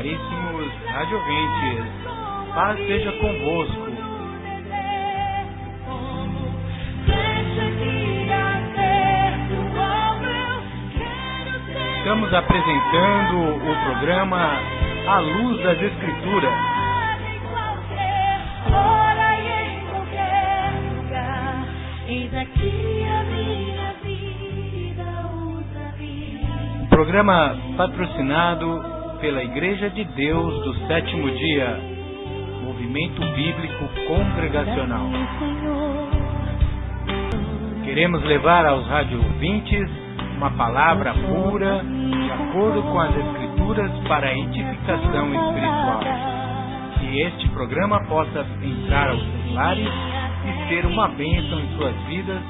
Caríssimos radiovintes, paz seja convosco. Estamos apresentando o programa À Luz das Escrituras. Um programa patrocinado pela Igreja de Deus do Sétimo Dia, Movimento Bíblico Congregacional. Queremos levar aos rádio-ouvintes uma palavra pura, de acordo com as Escrituras, para a edificação espiritual. Que este programa possa entrar aos seus lares e ser uma bênção em suas vidas,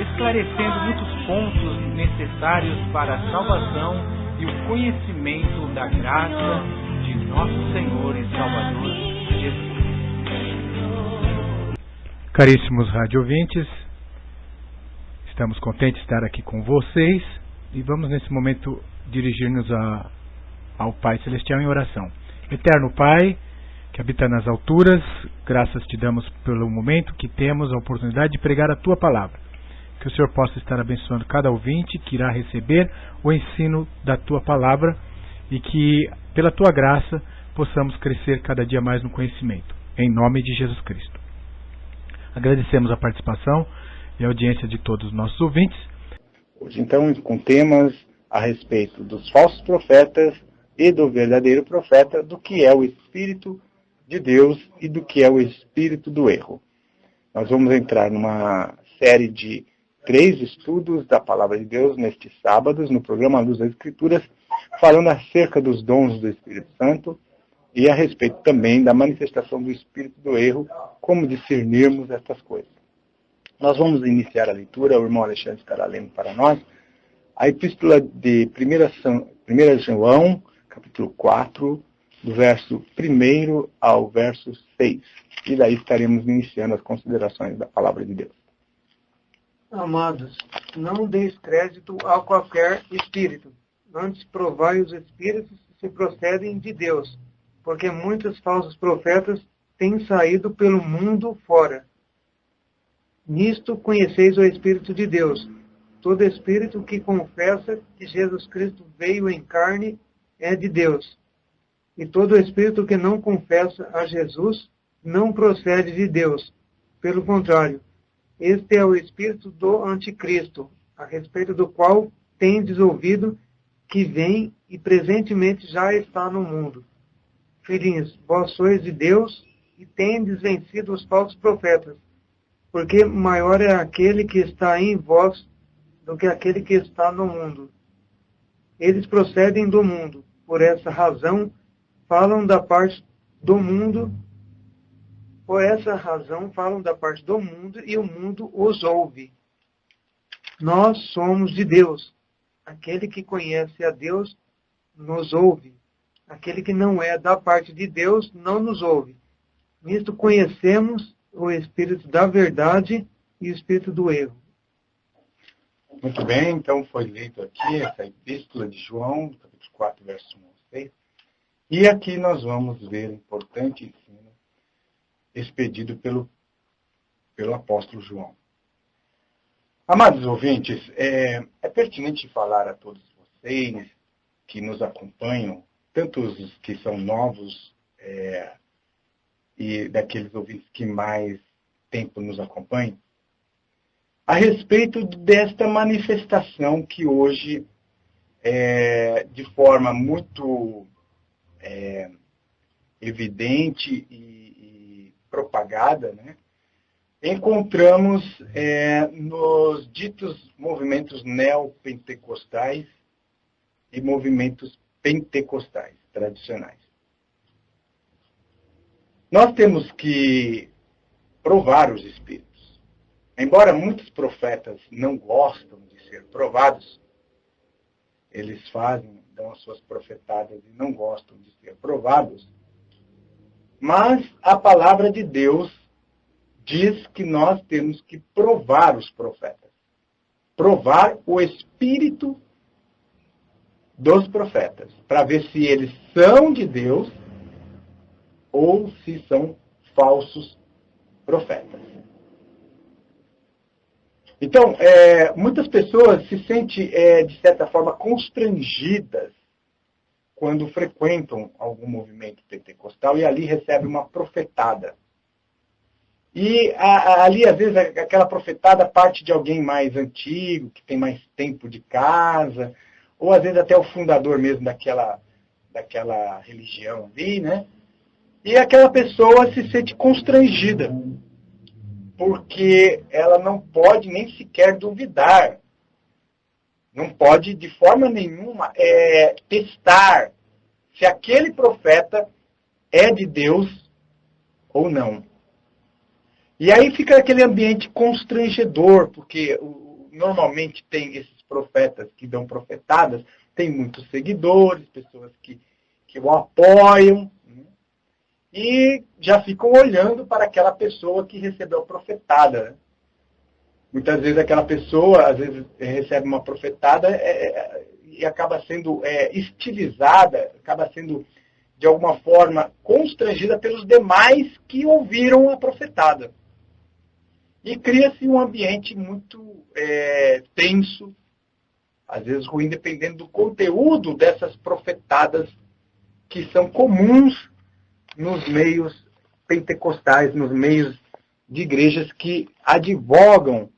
esclarecendo muitos pontos necessários para a salvação e o conhecimento da graça de nosso Senhor e Salvador Jesus Cristo. Caríssimos rádio-ouvintes, estamos contentes de estar aqui com vocês e vamos nesse momento dirigir-nos ao Pai Celestial em oração. Eterno Pai, que habita nas alturas, graças te damos pelo momento que temos a oportunidade de pregar a Tua Palavra. Que o Senhor possa estar abençoando cada ouvinte que irá receber o ensino da Tua Palavra e que, pela Tua graça, possamos crescer cada dia mais no conhecimento. Em nome de Jesus Cristo. Agradecemos a participação e a audiência de todos os nossos ouvintes. Hoje, então, com temas a respeito dos falsos profetas e do verdadeiro profeta, do que é o Espírito de Deus e do que é o Espírito do erro. Nós vamos entrar numa série de 3 estudos da Palavra de Deus nestes sábados, no programa Luz das Escrituras, falando acerca dos dons do Espírito Santo e a respeito também da manifestação do Espírito do erro, como discernirmos estas coisas. Nós vamos iniciar a leitura, o irmão Alexandre estará lendo para nós, a epístola de 1 João, capítulo 4, do verso 1 ao verso 6. E daí estaremos iniciando as considerações da Palavra de Deus. Amados, não deis crédito a qualquer espírito. Antes provai os espíritos se procedem de Deus, porque muitos falsos profetas têm saído pelo mundo fora. Nisto conheceis o Espírito de Deus. Todo espírito que confessa que Jesus Cristo veio em carne é de Deus. E todo espírito que não confessa a Jesus não procede de Deus. Pelo contrário, este é o espírito do anticristo, a respeito do qual tendes ouvido que vem e presentemente já está no mundo. Filhinhos, vós sois de Deus e tendes vencido os falsos profetas, porque maior é aquele que está em vós do que aquele que está no mundo. Eles procedem do mundo, por essa razão falam da parte do mundo. Por essa razão falam da parte do mundo e o mundo os ouve. Nós somos de Deus. Aquele que conhece a Deus nos ouve. Aquele que não é da parte de Deus não nos ouve. Nisto conhecemos o Espírito da verdade e o Espírito do erro. Muito bem, então foi lido aqui essa epístola de João, capítulo 4, verso 1 ao 6. E aqui nós vamos ver o importante ensino expedido pelo apóstolo João. Amados ouvintes, é pertinente falar a todos vocês que nos acompanham, tanto os que são novos e daqueles ouvintes que mais tempo nos acompanham, a respeito desta manifestação que hoje, de forma muito evidente e propagada, né, encontramos nos ditos movimentos neopentecostais e movimentos pentecostais tradicionais. Nós temos que provar os espíritos. Embora muitos profetas não gostam de ser provados, eles dão as suas profetadas e não gostam de ser provados, mas a palavra de Deus diz que nós temos que provar os profetas. Provar o espírito dos profetas, para ver se eles são de Deus ou se são falsos profetas. Então, muitas pessoas se sentem, de certa forma, constrangidas quando frequentam algum movimento pentecostal e ali recebem uma profetada. E ali, às vezes, aquela profetada parte de alguém mais antigo, que tem mais tempo de casa, ou às vezes até o fundador mesmo daquela religião ali, né? E aquela pessoa se sente constrangida, porque ela não pode nem sequer duvidar, não pode de forma nenhuma testar se aquele profeta é de Deus ou não. E aí fica aquele ambiente constrangedor, porque normalmente tem esses profetas que dão profetadas, tem muitos seguidores, pessoas que o apoiam, né? E já ficam olhando para aquela pessoa que recebeu a profetada. Né? Muitas vezes aquela pessoa, às vezes, recebe uma profetada e acaba sendo estilizada, acaba sendo, de alguma forma, constrangida pelos demais que ouviram a profetada. E cria-se um ambiente muito tenso, às vezes ruim, dependendo do conteúdo dessas profetadas que são comuns nos meios pentecostais, nos meios de igrejas que advogam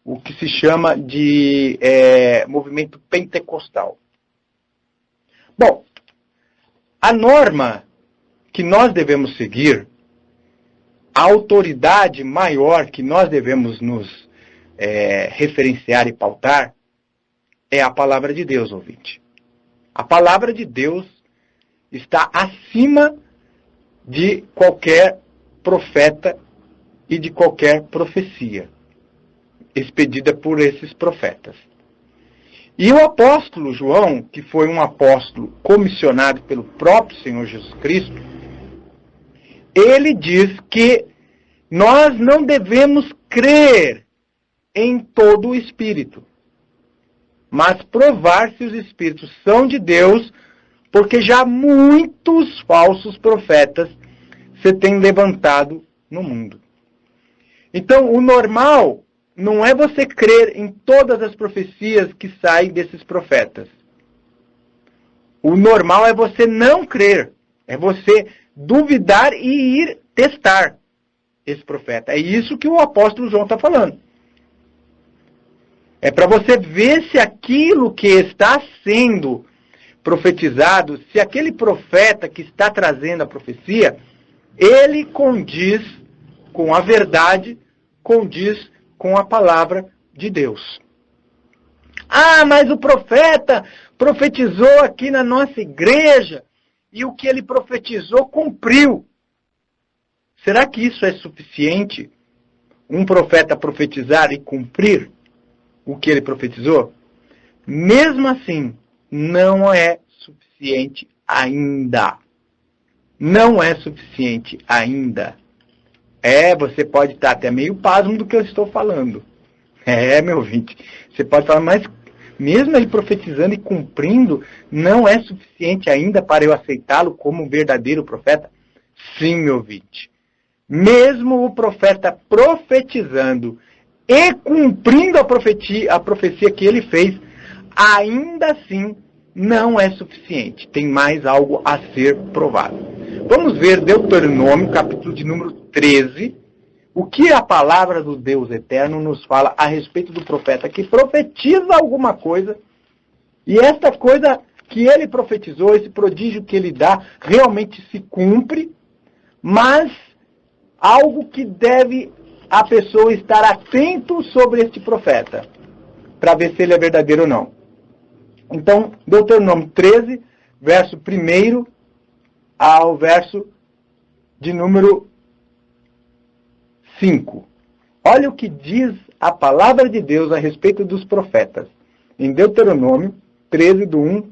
o que se chama de movimento pentecostal. Bom, a norma que nós devemos seguir, a autoridade maior que nós devemos nos referenciar e pautar, é a palavra de Deus, ouvinte. A palavra de Deus está acima de qualquer profeta e de qualquer profecia expedida por esses profetas. E o apóstolo João, que foi um apóstolo comissionado pelo próprio Senhor Jesus Cristo, ele diz que nós não devemos crer em todo o Espírito, mas provar se os Espíritos são de Deus, porque já muitos falsos profetas se têm levantado no mundo. Então, o normal não é você crer em todas as profecias que saem desses profetas. O normal é você não crer, é você duvidar e ir testar esse profeta. É isso que o apóstolo João está falando. É para você ver se aquilo que está sendo profetizado, se aquele profeta que está trazendo a profecia, ele condiz com a verdade, condiz com a palavra de Deus. Ah, mas o profeta profetizou aqui na nossa igreja e o que ele profetizou cumpriu. Será que isso é suficiente? Um profeta profetizar e cumprir o que ele profetizou? Mesmo assim, não é suficiente ainda. Não é suficiente ainda. Você pode estar até meio pasmo do que eu estou falando. Meu ouvinte. Você pode falar, mas mesmo ele profetizando e cumprindo, não é suficiente ainda para eu aceitá-lo como um verdadeiro profeta? Sim, meu ouvinte. Mesmo o profeta profetizando e cumprindo a profecia que ele fez, ainda assim não é suficiente. Tem mais algo a ser provado. Vamos ver Deuteronômio, capítulo de número 13, o que a palavra do Deus Eterno nos fala a respeito do profeta que profetiza alguma coisa, e esta coisa que ele profetizou, esse prodígio que ele dá, realmente se cumpre, mas algo que deve a pessoa estar atento sobre este profeta, para ver se ele é verdadeiro ou não. Então, Deuteronômio 13, verso 1 ao verso de número 5. Olha o que diz a palavra de Deus a respeito dos profetas. Em Deuteronômio 13, do 1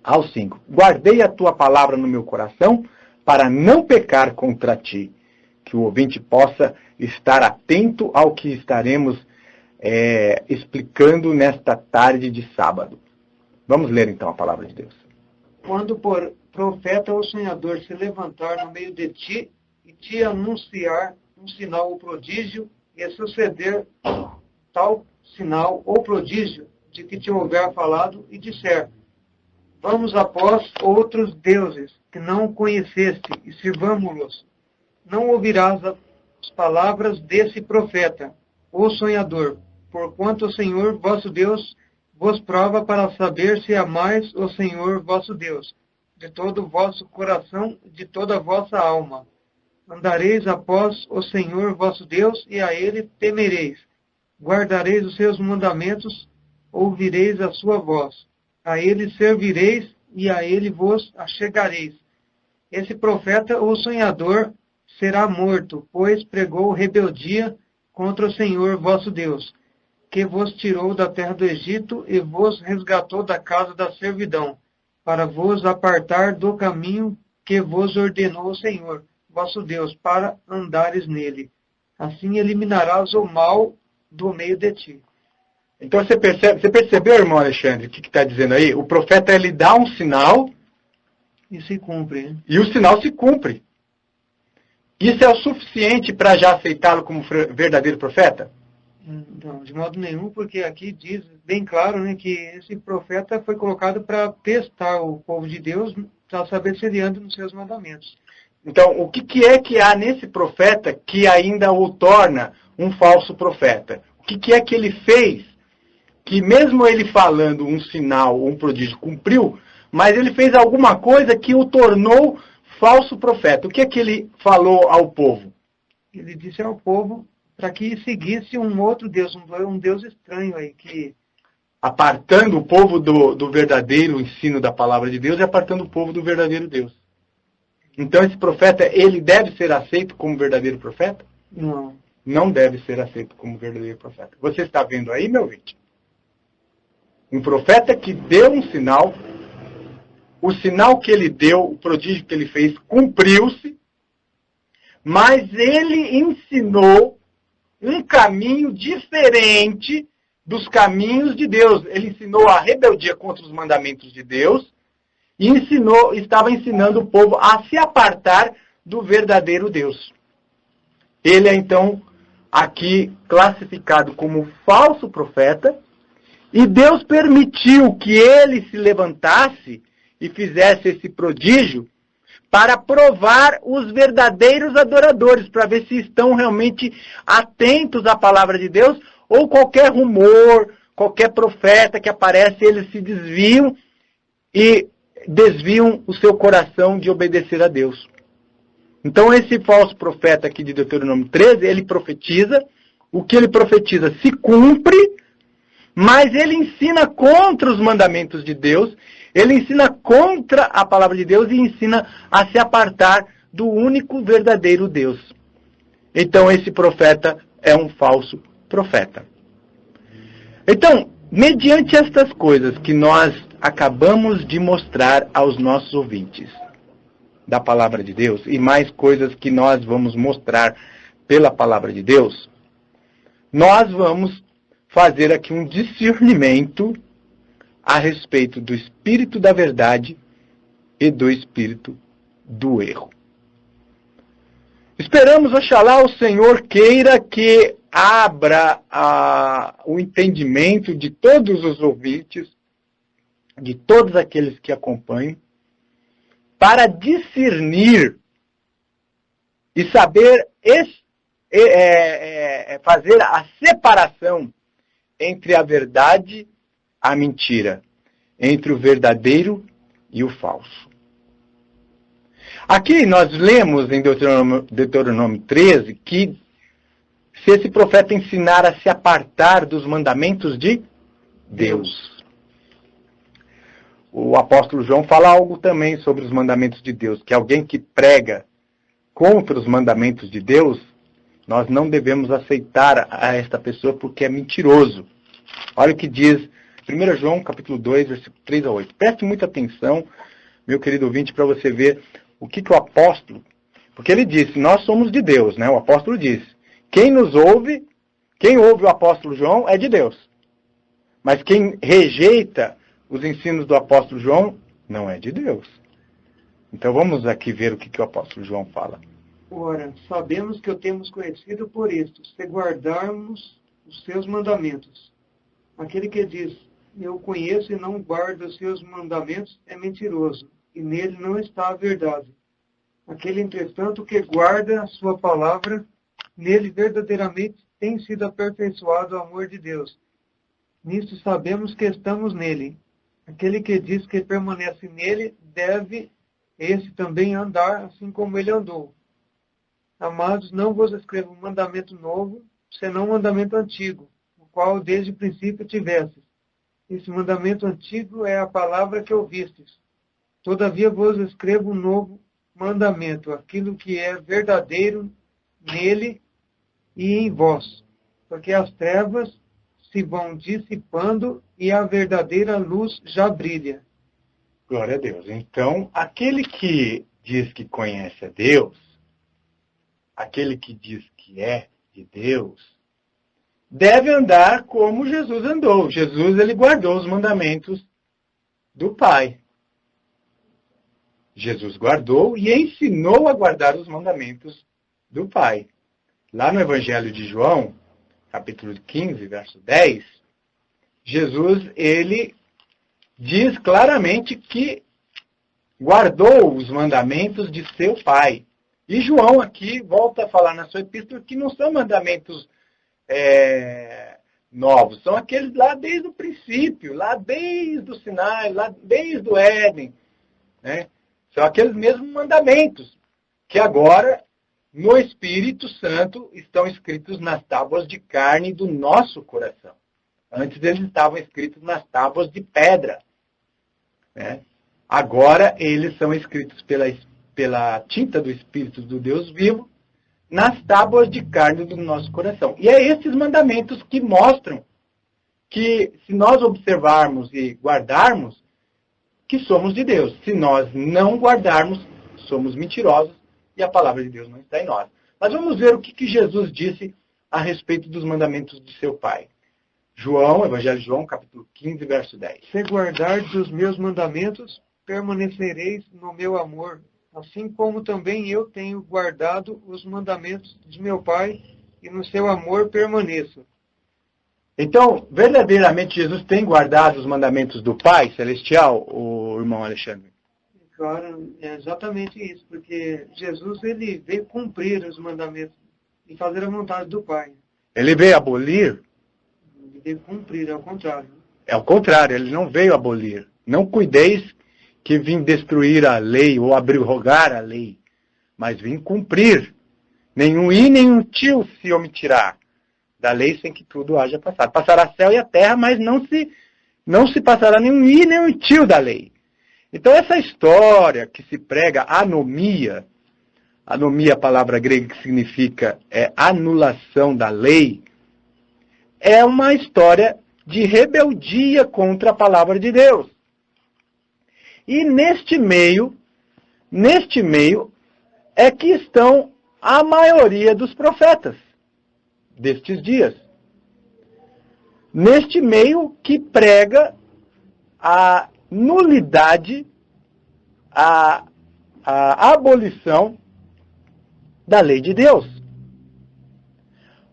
ao 5. Guardei a tua palavra no meu coração para não pecar contra ti. Que o ouvinte possa estar atento ao que estaremos explicando nesta tarde de sábado. Vamos ler então a palavra de Deus. Quando por profeta ou sonhador se levantar no meio de ti e te anunciar um sinal ou prodígio, e suceder tal sinal ou prodígio de que te houver falado, e disser: vamos após outros deuses que não conheceste e sirvamo-los, não ouvirás as palavras desse profeta ou sonhador, porquanto o Senhor vosso Deus vos prova para saber se amais o Senhor vosso Deus de todo o vosso coração e de toda a vossa alma. Andareis após o Senhor vosso Deus, e a Ele temereis. Guardareis os seus mandamentos, ouvireis a sua voz. A Ele servireis, e a Ele vos achegareis. Esse profeta ou sonhador será morto, pois pregou rebeldia contra o Senhor vosso Deus, que vos tirou da terra do Egito e vos resgatou da casa da servidão, para vos apartar do caminho que vos ordenou o Senhor vosso Deus, para andares nele. Assim eliminarás o mal do meio de ti. Então você percebeu, irmão Alexandre, o que está dizendo aí? O profeta, ele dá um sinal e se cumpre. Hein? E o sinal se cumpre. Isso é o suficiente para já aceitá-lo como verdadeiro profeta? Não, de modo nenhum, porque aqui diz bem claro, né, que esse profeta foi colocado para testar o povo de Deus, para saber se ele anda nos seus mandamentos. Então, o que é que há nesse profeta que ainda o torna um falso profeta? O que é que ele fez que, mesmo ele falando um sinal, um prodígio, cumpriu, mas ele fez alguma coisa que o tornou falso profeta? O que é que ele falou ao povo? Ele disse ao povo para que seguisse um outro Deus, um Deus estranho aí, que... Apartando o povo do verdadeiro ensino da palavra de Deus e apartando o povo do verdadeiro Deus. Então esse profeta, ele deve ser aceito como verdadeiro profeta? Não. Não deve ser aceito como verdadeiro profeta. Você está vendo aí, meu ouvinte? Um profeta que deu um sinal, o sinal que ele deu, o prodígio que ele fez, cumpriu-se, mas ele ensinou um caminho diferente dos caminhos de Deus. Ele ensinou a rebeldia contra os mandamentos de Deus e estava ensinando o povo a se apartar do verdadeiro Deus. Ele é então aqui classificado como falso profeta, e Deus permitiu que ele se levantasse e fizesse esse prodígio para provar os verdadeiros adoradores, para ver se estão realmente atentos à palavra de Deus, ou qualquer rumor, qualquer profeta que aparece, eles se desviam e desviam o seu coração de obedecer a Deus. Então esse falso profeta aqui de Deuteronômio 13, ele profetiza, o que ele profetiza se cumpre, mas ele ensina contra os mandamentos de Deus, ele ensina contra a palavra de Deus e ensina a se apartar do único verdadeiro Deus. Então esse profeta é um falso profeta. Então, mediante estas coisas que nós acabamos de mostrar aos nossos ouvintes da palavra de Deus, e mais coisas que nós vamos mostrar pela palavra de Deus, nós vamos fazer aqui um discernimento a respeito do espírito da verdade e do espírito do erro. Esperamos, oxalá, o Senhor queira que abra o entendimento de todos os ouvintes, de todos aqueles que acompanham, para discernir e saber fazer a separação entre a verdade e a mentira, entre o verdadeiro e o falso. Aqui nós lemos em Deuteronômio 13 que se esse profeta ensinar a se apartar dos mandamentos de Deus. O apóstolo João fala algo também sobre os mandamentos de Deus, que alguém que prega contra os mandamentos de Deus, nós não devemos aceitar a esta pessoa porque é mentiroso. Olha o que diz 1 João capítulo 2, versículo 3 a 8. Preste muita atenção, meu querido ouvinte, para você ver o que o apóstolo... Porque ele disse, nós somos de Deus, né? O apóstolo disse, quem ouve o apóstolo João é de Deus. Mas quem rejeita os ensinos do apóstolo João não é de Deus. Então vamos aqui ver o que o apóstolo João fala. Ora, sabemos que o temos conhecido por isto, se guardarmos os seus mandamentos. Aquele que diz, eu conheço e não guardo os seus mandamentos, é mentiroso, e nele não está a verdade. Aquele, entretanto, que guarda a sua palavra, nele verdadeiramente tem sido aperfeiçoado o amor de Deus. Nisto sabemos que estamos nele. Aquele que diz que permanece nele, deve esse também andar assim como ele andou. Amados, não vos escrevo um mandamento novo, senão um mandamento antigo, o qual desde o princípio tivestes. Esse mandamento antigo é a palavra que ouvistes. Todavia vos escrevo um novo mandamento, aquilo que é verdadeiro nele e em vós, porque as trevas se vão dissipando e a verdadeira luz já brilha. Glória a Deus. Então, aquele que diz que conhece a Deus, aquele que diz que é de Deus, deve andar como Jesus andou. Jesus, ele guardou os mandamentos do Pai. Jesus guardou e ensinou a guardar os mandamentos do Pai. Lá no Evangelho de João, capítulo 15, verso 10, Jesus, ele diz claramente que guardou os mandamentos de seu Pai. E João aqui volta a falar na sua epístola que não são mandamentos novos, são aqueles lá desde o princípio, lá desde o Sinai, lá desde o Éden, né? São aqueles mesmos mandamentos que agora, no Espírito Santo, estão escritos nas tábuas de carne do nosso coração. Antes eles estavam escritos nas tábuas de pedra, né? Agora eles são escritos pela tinta do Espírito do Deus vivo nas tábuas de carne do nosso coração. E é esses mandamentos que mostram que, se nós observarmos e guardarmos, que somos de Deus. Se nós não guardarmos, somos mentirosos e a palavra de Deus não está em nós. Mas vamos ver o que Jesus disse a respeito dos mandamentos de seu Pai. João, Evangelho de João, capítulo 15, verso 10. Se guardardes os meus mandamentos, permanecereis no meu amor, assim como também eu tenho guardado os mandamentos de meu Pai, e no seu amor permaneço. Então, verdadeiramente, Jesus tem guardado os mandamentos do Pai Celestial, o irmão Alexandre? Claro, é exatamente isso, porque Jesus, ele veio cumprir os mandamentos e fazer a vontade do Pai. Ele veio abolir? Ele veio cumprir, é o contrário. É o contrário, ele não veio abolir. Não cuideis que vim destruir a lei ou abrogar a lei, mas vim cumprir. Nenhum i, nenhum tio se omitirá da lei sem que tudo haja passado. Passará céu e a terra, mas não se passará nenhum i, nenhum tio da lei. Então essa história que se prega anomia, a palavra grega que significa anulação da lei, é uma história de rebeldia contra a palavra de Deus. E neste meio é que estão a maioria dos profetas destes dias. Neste meio que prega a nulidade, a abolição da lei de Deus.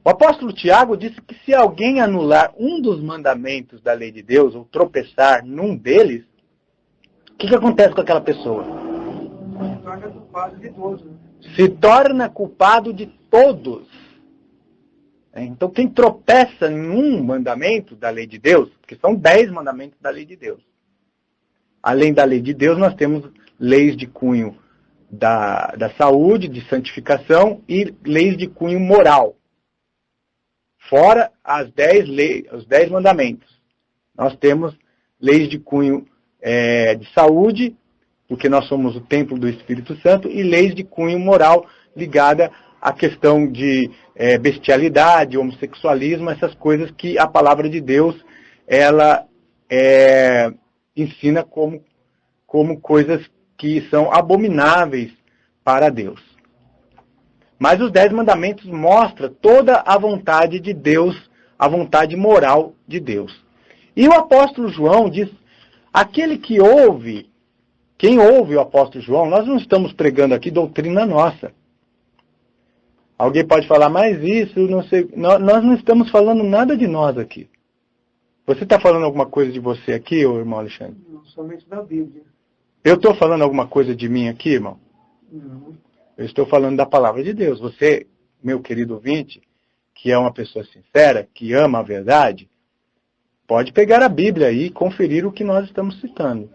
O apóstolo Tiago disse que se alguém anular um dos mandamentos da lei de Deus, ou tropeçar num deles, o que acontece com aquela pessoa? Se torna culpado de todos. Se torna culpado de todos. Então quem tropeça em um mandamento da lei de Deus, porque são 10 mandamentos da lei de Deus. Além da lei de Deus, nós temos leis de cunho da saúde, de santificação e leis de cunho moral. Fora os 10 mandamentos. Nós temos leis de cunho de saúde, porque nós somos o templo do Espírito Santo, e leis de cunho moral ligada à questão de bestialidade, homossexualismo, essas coisas que a palavra de Deus ela ensina como coisas que são abomináveis para Deus. Mas os 10 mandamentos mostram toda a vontade de Deus, a vontade moral de Deus. E o apóstolo João diz Aquele que ouve, quem ouve o apóstolo João, nós não estamos pregando aqui doutrina nossa. Alguém pode falar, mas isso, não sei, nós não estamos falando nada de nós aqui. Você está falando alguma coisa de você aqui, ô irmão Alexandre? Não, somente da Bíblia. Eu estou falando alguma coisa de mim aqui, irmão? Não. Eu estou falando da palavra de Deus. Você, meu querido ouvinte, que é uma pessoa sincera, que ama a verdade, pode pegar a Bíblia aí e conferir o que nós estamos citando.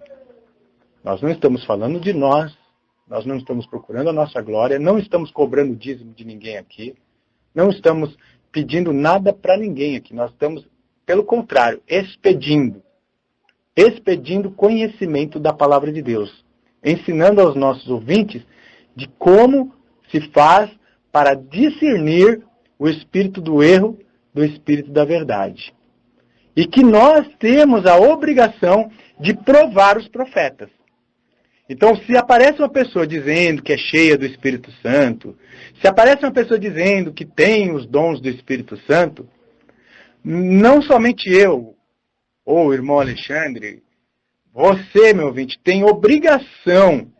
Nós não estamos falando de nós não estamos procurando a nossa glória, não estamos cobrando dízimo de ninguém aqui, não estamos pedindo nada para ninguém aqui, nós estamos, pelo contrário, expedindo conhecimento da palavra de Deus, ensinando aos nossos ouvintes de como se faz para discernir o espírito do erro do espírito da verdade. E que nós temos a obrigação de provar os profetas. Então, se aparece uma pessoa dizendo que é cheia do Espírito Santo, se aparece uma pessoa dizendo que tem os dons do Espírito Santo, não somente eu, ou o irmão Alexandre, você, meu ouvinte, tem obrigação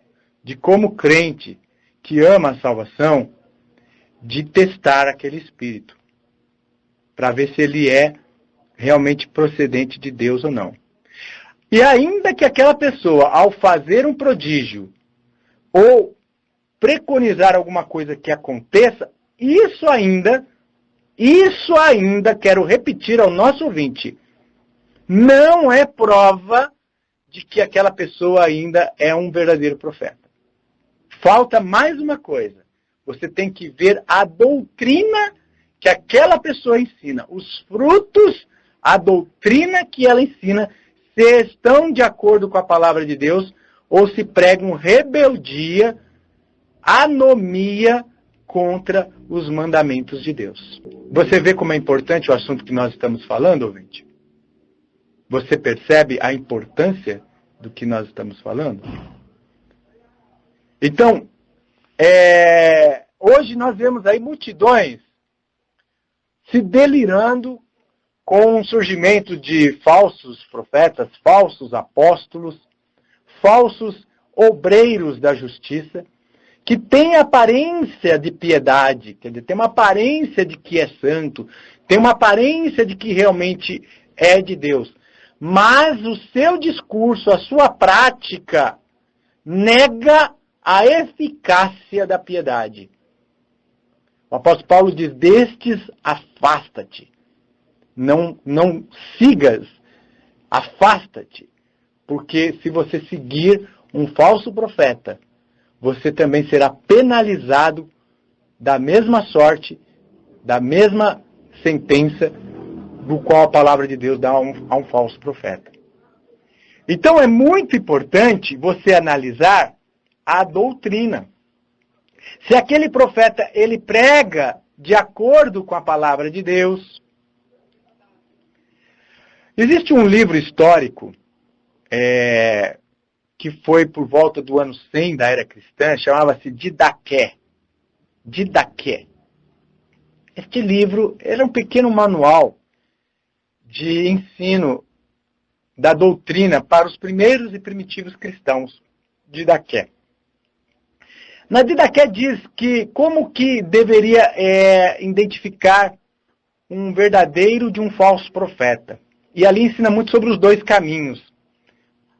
de, como crente que ama a salvação, de testar aquele espírito, para ver se ele é realmente procedente de Deus ou não. E ainda que aquela pessoa, ao fazer um prodígio, ou preconizar alguma coisa que aconteça, isso ainda, quero repetir ao nosso ouvinte, não é prova de que aquela pessoa ainda é um verdadeiro profeta. Falta mais uma coisa. Você tem que ver a doutrina que aquela pessoa ensina, os frutos, a doutrina que ela ensina, se estão de acordo com a palavra de Deus ou se pregam rebeldia, anomia contra os mandamentos de Deus. Você vê como é importante o assunto que nós estamos falando, ouvinte? Você percebe a importância do que nós estamos falando? Então, hoje nós vemos aí multidões se delirando com o surgimento de falsos profetas, falsos apóstolos, falsos obreiros da justiça, que têm aparência de piedade, quer dizer, tem uma aparência de que é santo, tem uma aparência de que realmente é de Deus. Mas o seu discurso, a sua prática, nega a eficácia da piedade. O apóstolo Paulo diz, destes afasta-te. Não sigas, afasta-te. Porque se você seguir um falso profeta, você também será penalizado da mesma sorte, da mesma sentença do qual a palavra de Deus dá a um falso profeta. Então é muito importante você analisar a doutrina. Se aquele profeta ele prega de acordo com a palavra de Deus. Existe um livro histórico que foi por volta do ano 100 da era cristã, chamava-se Didaqué. Didaqué. Este livro era um pequeno manual de ensino da doutrina para os primeiros e primitivos cristãos. Didaqué. Na Didaqué diz que como que deveria identificar um verdadeiro de um falso profeta. E ali ensina muito sobre os dois caminhos.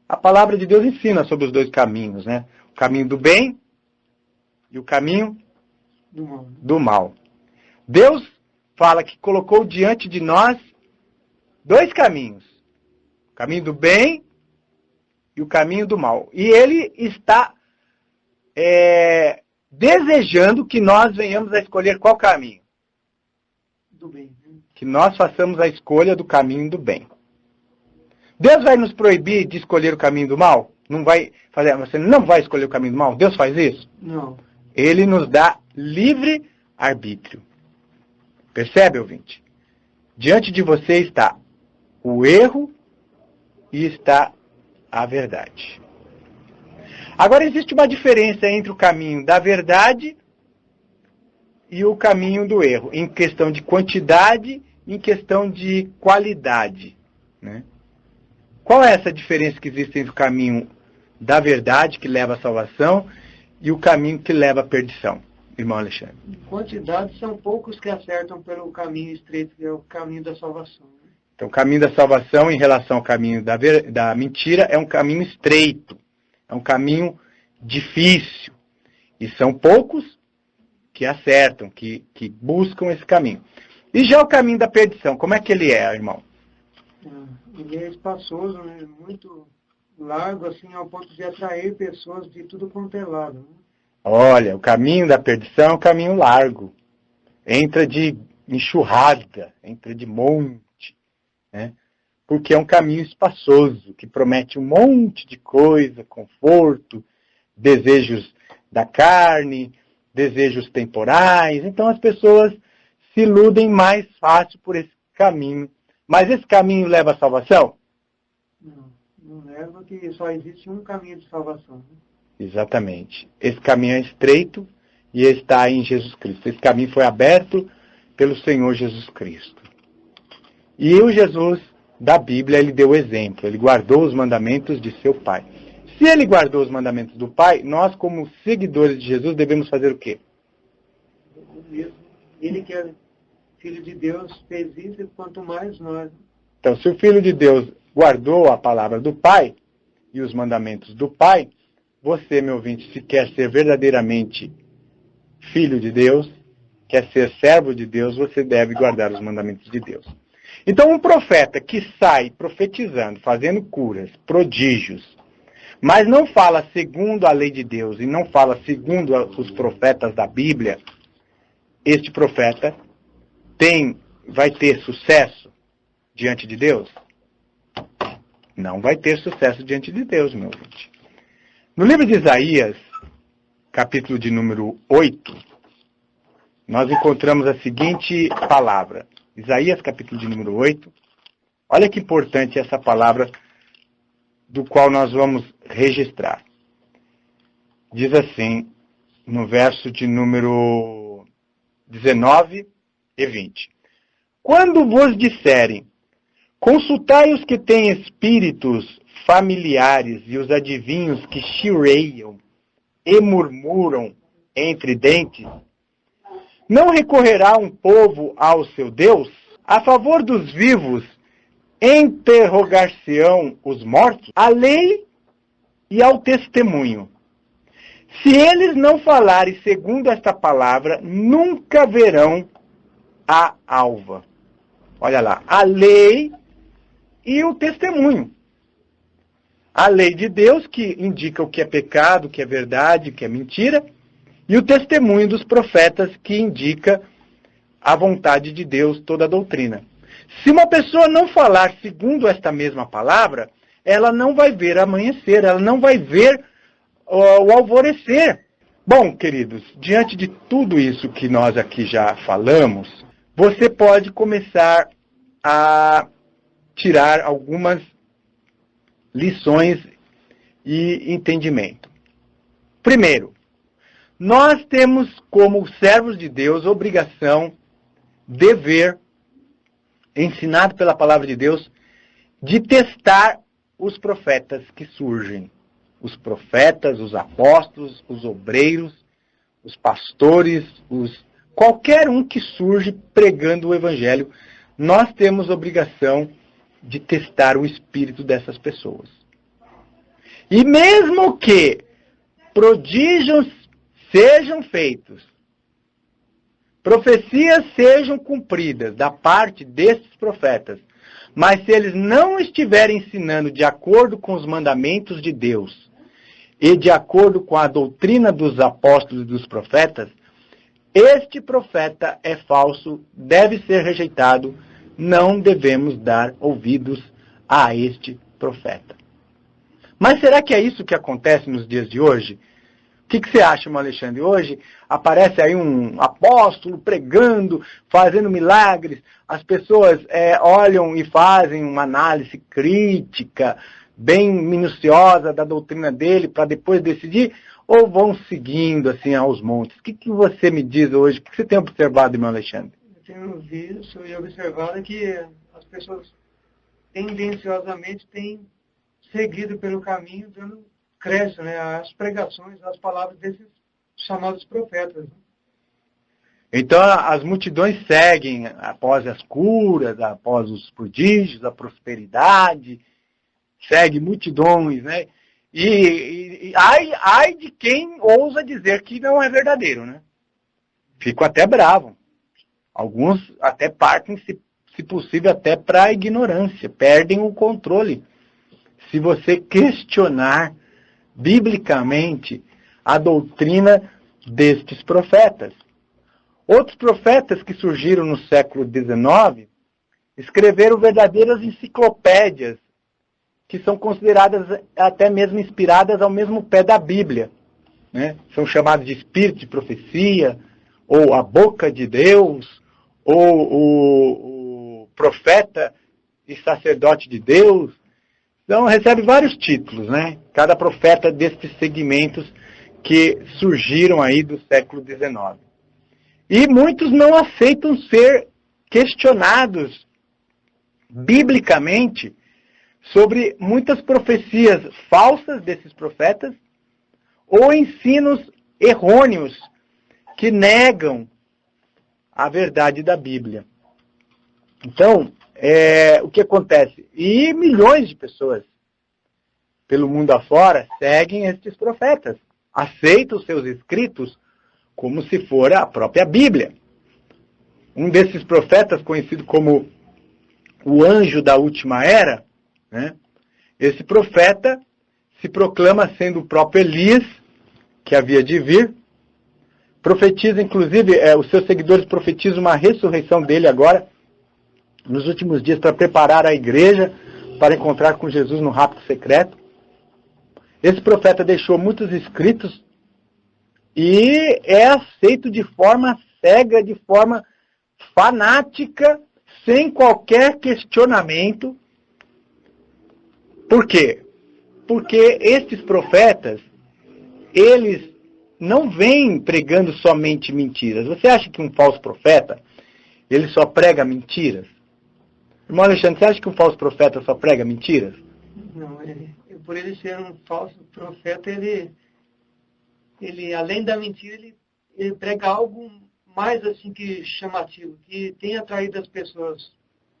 A palavra de Deus ensina sobre os dois caminhos, né? O caminho do bem e o caminho do mal. Deus fala que colocou diante de nós dois caminhos. O caminho do bem e o caminho do mal. E Ele está desejando que nós venhamos a escolher qual caminho? Do bem. Que nós façamos a escolha do caminho do bem. Deus vai nos proibir de escolher o caminho do mal? Não vai fazer, você não vai escolher o caminho do mal? Deus faz isso? Não. Ele nos dá livre arbítrio. Percebe, ouvinte? Diante de você está o erro e está a verdade. Agora existe uma diferença entre o caminho da verdade e o caminho do erro, em questão de quantidade, em questão de qualidade, né? Qual é essa diferença que existe entre o caminho da verdade, que leva à salvação, e o caminho que leva à perdição, irmão Alexandre? Em quantidade, são poucos que acertam pelo caminho estreito, que é o caminho da salvação. Então, o caminho da salvação em relação ao caminho da mentira é um caminho estreito, é um caminho difícil. E são poucos que acertam, que buscam esse caminho. E já o caminho da perdição, como é que ele é, irmão? Ele é espaçoso, né? Muito largo, assim, ao ponto de atrair pessoas de tudo quanto é lado. Né? Olha, o caminho da perdição é um caminho largo. Entra de enxurrada, entra de monte, né? Porque é um caminho espaçoso, que promete um monte de coisa, conforto, desejos da carne, desejos temporais. Então as pessoas se iludem mais fácil por esse caminho. Mas esse caminho leva à salvação? Não leva, que só existe um caminho de salvação. Né? Exatamente. Esse caminho é estreito e está em Jesus Cristo. Esse caminho foi aberto pelo Senhor Jesus Cristo. E o Jesus da Bíblia, ele deu exemplo. Ele guardou os mandamentos de seu Pai. Se ele guardou os mandamentos do Pai, nós, como seguidores de Jesus, devemos fazer o quê? Ele que é Filho de Deus fez isso, e quanto mais nós. Então, se o Filho de Deus guardou a palavra do Pai e os mandamentos do Pai, você, meu ouvinte, se quer ser verdadeiramente filho de Deus, quer ser servo de Deus, você deve guardar os mandamentos de Deus. Então, um profeta que sai profetizando, fazendo curas, prodígios, mas não fala segundo a lei de Deus e não fala segundo os profetas da Bíblia, este profeta vai ter sucesso diante de Deus? Não vai ter sucesso diante de Deus, meu ouvinte. No livro de Isaías, capítulo de número 8, nós encontramos a seguinte palavra. Isaías, capítulo de número 8. Olha que importante essa palavra do qual nós vamos registrar. Diz assim, no verso de número 19 e 20. Quando vos disserem, consultai os que têm espíritos familiares e os adivinhos que chireiam e murmuram entre dentes, não recorrerá um povo ao seu Deus? A favor dos vivos, interrogar-se-ão os mortos? A lei e ao testemunho. Se eles não falarem segundo esta palavra, nunca verão a alva. Olha lá, a lei e o testemunho. A lei de Deus, que indica o que é pecado, o que é verdade, o que é mentira, e o testemunho dos profetas, que indica a vontade de Deus, toda a doutrina. Se uma pessoa não falar segundo esta mesma palavra, ela não vai ver amanhecer, ela não vai ver o alvorecer. Bom, queridos, diante de tudo isso que nós aqui já falamos, você pode começar a tirar algumas lições e entendimento. Primeiro, nós temos como servos de Deus obrigação, dever, ensinado pela palavra de Deus, de testar os profetas que surgem. Os profetas, os apóstolos, os obreiros, os pastores, qualquer um que surge pregando o evangelho, nós temos obrigação de testar o espírito dessas pessoas. E mesmo que prodígios sejam feitos, profecias sejam cumpridas da parte desses profetas, mas se eles não estiverem ensinando de acordo com os mandamentos de Deus e de acordo com a doutrina dos apóstolos e dos profetas, este profeta é falso, deve ser rejeitado, não devemos dar ouvidos a este profeta. Mas será que é isso que acontece nos dias de hoje? O que você acha, irmão Alexandre? Hoje aparece aí um apóstolo pregando, fazendo milagres, as pessoas olham e fazem uma análise crítica, bem minuciosa da doutrina dele, para depois decidir, ou vão seguindo assim aos montes? O que você me diz hoje? O que você tem observado, irmão Alexandre? Eu tenho visto e observado que as pessoas tendenciosamente têm seguido pelo caminho, dando crédito, né, às pregações, às palavras desses chamados profetas. Então as multidões seguem após as curas, após os prodígios, a prosperidade, segue multidões, né? E ai de quem ousa dizer que não é verdadeiro, né? Fico até bravo. Alguns até partem, se possível, até para a ignorância, perdem o controle. Se você questionar biblicamente a doutrina destes profetas. Outros profetas que surgiram no século XIX escreveram verdadeiras enciclopédias que são consideradas até mesmo inspiradas ao mesmo pé da Bíblia, né? São chamados de espírito de profecia, ou a boca de Deus, ou o profeta e sacerdote de Deus. Então recebe vários títulos, né? Cada profeta destes segmentos que surgiram aí do século XIX. E muitos não aceitam ser questionados biblicamente sobre muitas profecias falsas desses profetas ou ensinos errôneos que negam a verdade da Bíblia. Então, o que acontece? E milhões de pessoas pelo mundo afora seguem estes profetas, aceitam os seus escritos como se for a própria Bíblia. Um desses profetas, conhecido como o anjo da última era, né? Esse profeta se proclama sendo o próprio Elias, que havia de vir. Profetiza, inclusive, os seus seguidores profetizam uma ressurreição dele agora, nos últimos dias, para preparar a igreja para encontrar com Jesus no rapto secreto. Esse profeta deixou muitos escritos e é aceito de forma cega, de forma fanática, sem qualquer questionamento. Por quê? Porque estes profetas, eles não vêm pregando somente mentiras. Você acha que um falso profeta, ele só prega mentiras? Irmão Alexandre, você acha que um falso profeta só prega mentiras? Não, por ele ser um falso profeta, ele além da mentira, ele prega algo mais assim que chamativo, que tem atraído as pessoas,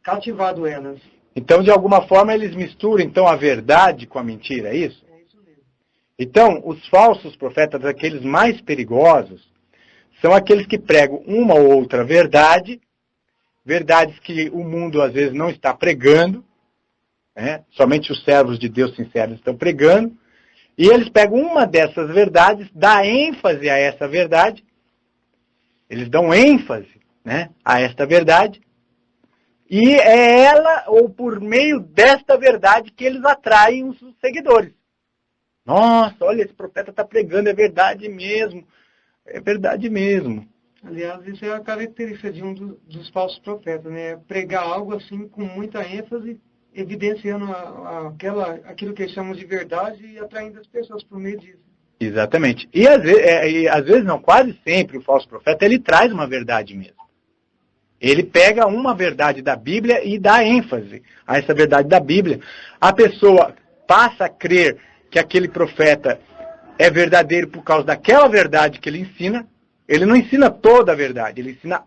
cativado elas. Então, de alguma forma, eles misturam então a verdade com a mentira, é isso? É isso mesmo. Então, os falsos profetas, aqueles mais perigosos, são aqueles que pregam uma ou outra verdade, verdades que o mundo às vezes não está pregando, né? Somente os servos de Deus sinceros estão pregando, e eles pegam uma dessas verdades, dão ênfase a essa verdade, eles dão ênfase, né, a esta verdade, e é ela, ou por meio desta verdade, que eles atraem os seguidores. Nossa, olha, esse profeta está pregando, é verdade mesmo. É verdade mesmo. Aliás, isso é a característica de um dos falsos profetas, né? Pregar algo assim com muita ênfase, evidenciando aquilo que eles chamam de verdade e atraindo as pessoas por meio disso. Exatamente. E às vezes não, quase sempre o falso profeta, ele traz uma verdade mesmo. Ele pega uma verdade da Bíblia e dá ênfase a essa verdade da Bíblia. A pessoa passa a crer que aquele profeta é verdadeiro por causa daquela verdade que ele ensina. Ele não ensina toda a verdade, ele ensina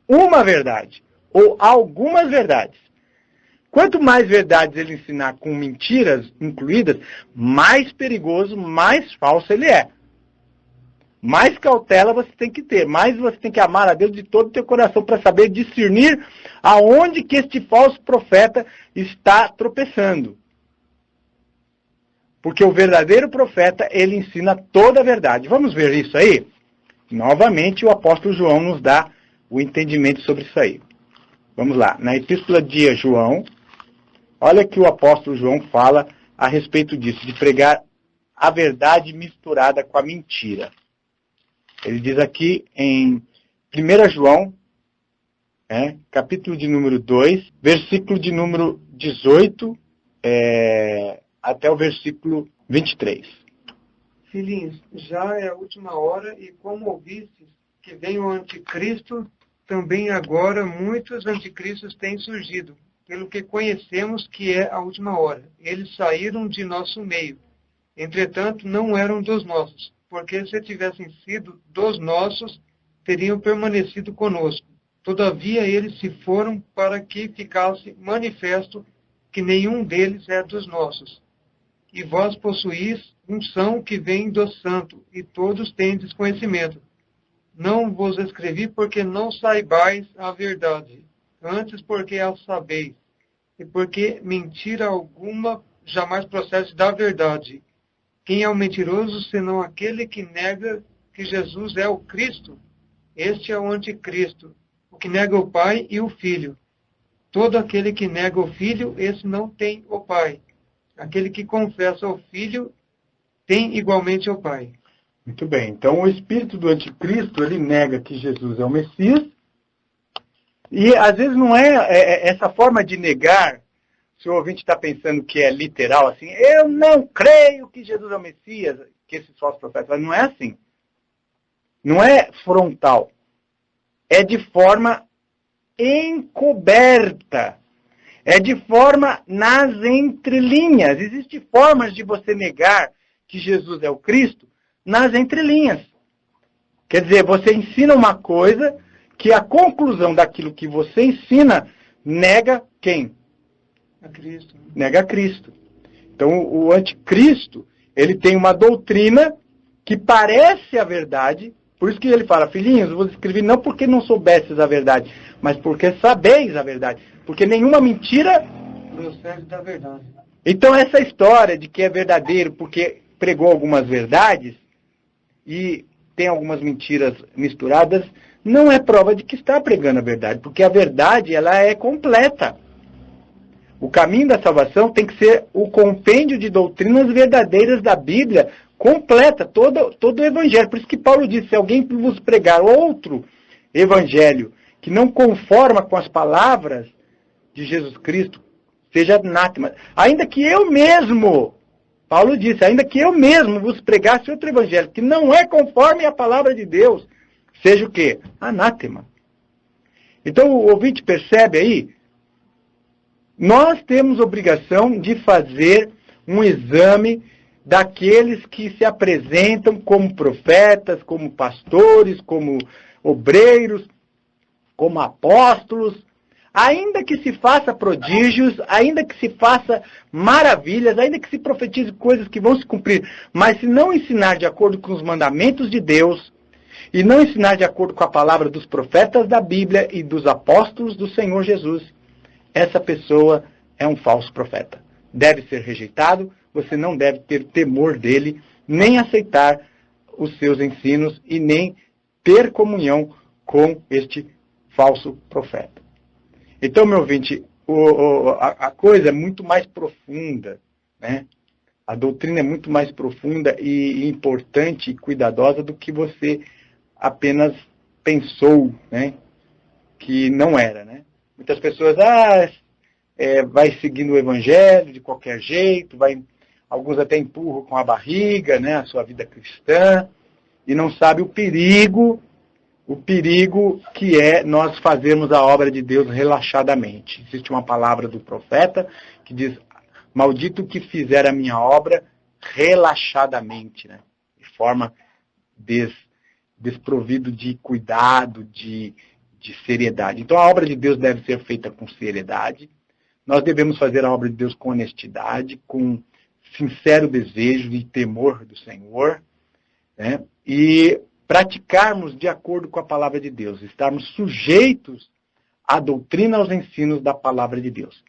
uma verdade, ou algumas verdades. Quanto mais verdades ele ensinar com mentiras incluídas, mais perigoso, mais falso ele é. Mais cautela você tem que ter, mais você tem que amar a Deus de todo o teu coração para saber discernir aonde que este falso profeta está tropeçando. Porque o verdadeiro profeta, ele ensina toda a verdade. Vamos ver isso aí? Novamente, o apóstolo João nos dá o entendimento sobre isso aí. Vamos lá. Na epístola de João, olha que o apóstolo João fala a respeito disso, de pregar a verdade misturada com a mentira. Ele diz aqui em 1 João, capítulo de número 2, versículo de número 18 até o versículo 23. Filhinhos, já é a última hora e como ouvistes que vem o anticristo, também agora muitos anticristos têm surgido. pelo que conhecemos que é a última hora. Eles saíram de nosso meio. Entretanto, não eram dos nossos, porque se tivessem sido dos nossos, teriam permanecido conosco. Todavia, eles se foram para que ficasse manifesto que nenhum deles é dos nossos. E vós possuís unção que vem do Santo, e todos tendes conhecimento. Não vos escrevi porque não saibais a verdade, antes porque a sabeis, e porque mentira alguma jamais procede da verdade. Quem é o mentiroso, senão aquele que nega que Jesus é o Cristo? Este é o anticristo, o que nega o Pai e o Filho. Todo aquele que nega o Filho, esse não tem o Pai. Aquele que confessa o Filho, tem igualmente o Pai. Muito bem. Então, o espírito do anticristo, ele nega que Jesus é o Messias. E, às vezes, não é essa forma de negar. Se o ouvinte está pensando que é literal, assim, eu não creio que Jesus é o Messias, que esses falsos profetas, mas não é assim. Não é frontal. É de forma encoberta. É de forma nas entrelinhas. Existem formas de você negar que Jesus é o Cristo nas entrelinhas. Quer dizer, você ensina uma coisa que a conclusão daquilo que você ensina nega quem? A Cristo. Nega Cristo. Então, o anticristo, ele tem uma doutrina que parece a verdade. Por isso que ele fala, filhinhos, eu vos escrevi não porque não soubestes a verdade, mas porque sabeis a verdade. Porque nenhuma mentira Procede da verdade. Então, essa história de que é verdadeiro porque pregou algumas verdades e tem algumas mentiras misturadas, não é prova de que está pregando a verdade, porque a verdade ela é completa. O caminho da salvação tem que ser o compêndio de doutrinas verdadeiras da Bíblia, completa, todo o evangelho. Por isso que Paulo disse, se alguém vos pregar outro evangelho que não conforma com as palavras de Jesus Cristo, seja anátema. Ainda que eu mesmo, Paulo disse, ainda que eu mesmo vos pregasse outro evangelho que não é conforme a palavra de Deus, seja o quê? Anátema. Então o ouvinte percebe aí, nós temos obrigação de fazer um exame daqueles que se apresentam como profetas, como pastores, como obreiros, como apóstolos, ainda que se faça prodígios, ainda que se faça maravilhas, ainda que se profetize coisas que vão se cumprir, mas se não ensinar de acordo com os mandamentos de Deus, e não ensinar de acordo com a palavra dos profetas da Bíblia e dos apóstolos do Senhor Jesus, essa pessoa é um falso profeta. Deve ser rejeitado, você não deve ter temor dele, nem aceitar os seus ensinos e nem ter comunhão com este falso profeta. Então, meu ouvinte, a coisa é muito mais profunda, né? A doutrina é muito mais profunda e importante e cuidadosa do que você apenas pensou, né? Que não era, né? Muitas pessoas, vai seguindo o evangelho de qualquer jeito, alguns até empurram com a barriga, né, a sua vida cristã, e não sabe o perigo que é nós fazermos a obra de Deus relaxadamente. Existe uma palavra do profeta que diz, maldito o que fizer a minha obra relaxadamente, né, de forma desprovido de cuidado, de seriedade. Então a obra de Deus deve ser feita com seriedade. Nós devemos fazer a obra de Deus com honestidade, com sincero desejo e temor do Senhor, né? E praticarmos de acordo com a palavra de Deus, estarmos sujeitos à doutrina, aos ensinos da palavra de Deus.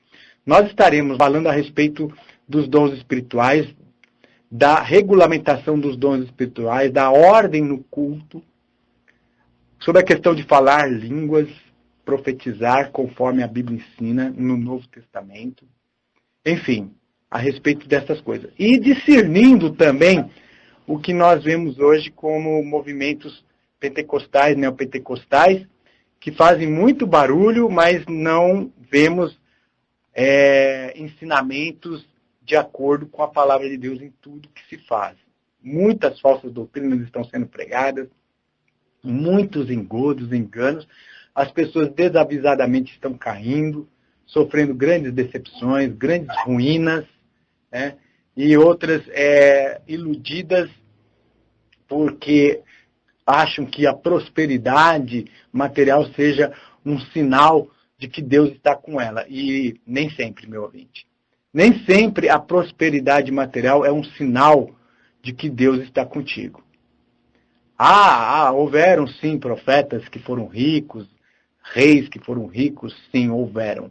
Nós estaremos falando a respeito dos dons espirituais, da regulamentação dos dons espirituais, da ordem no culto, sobre a questão de falar línguas, profetizar conforme a Bíblia ensina no Novo Testamento. Enfim, a respeito dessas coisas. E discernindo também o que nós vemos hoje como movimentos pentecostais, neopentecostais, que fazem muito barulho, mas não vemos ensinamentos de acordo com a palavra de Deus em tudo que se faz. Muitas falsas doutrinas estão sendo pregadas, muitos engodos, enganos, as pessoas desavisadamente estão caindo, sofrendo grandes decepções, grandes ruínas, né? E outras iludidas porque acham que a prosperidade material seja um sinal de que Deus está com ela. E nem sempre, meu ouvinte. Nem sempre a prosperidade material é um sinal de que Deus está contigo. Houveram sim profetas que foram ricos, reis que foram ricos, sim, houveram.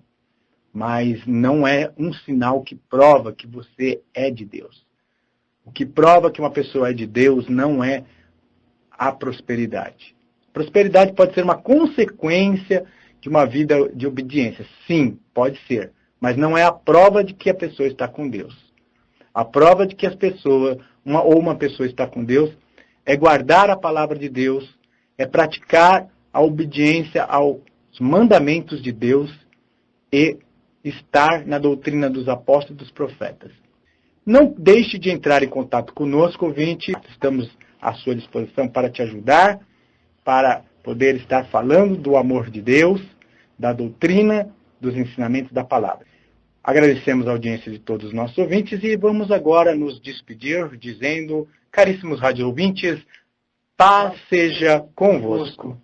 Mas não é um sinal que prova que você é de Deus. O que prova que uma pessoa é de Deus não é a prosperidade. Prosperidade pode ser uma consequência de uma vida de obediência. Sim, pode ser. Mas não é a prova de que a pessoa está com Deus. A prova de que uma pessoa está com Deus é guardar a palavra de Deus, é praticar a obediência aos mandamentos de Deus e estar na doutrina dos apóstolos e dos profetas. Não deixe de entrar em contato conosco, ouvinte. Estamos à sua disposição para te ajudar, para poder estar falando do amor de Deus, da doutrina, dos ensinamentos da palavra. Agradecemos a audiência de todos os nossos ouvintes e vamos agora nos despedir dizendo, caríssimos rádio ouvintes, paz seja convosco.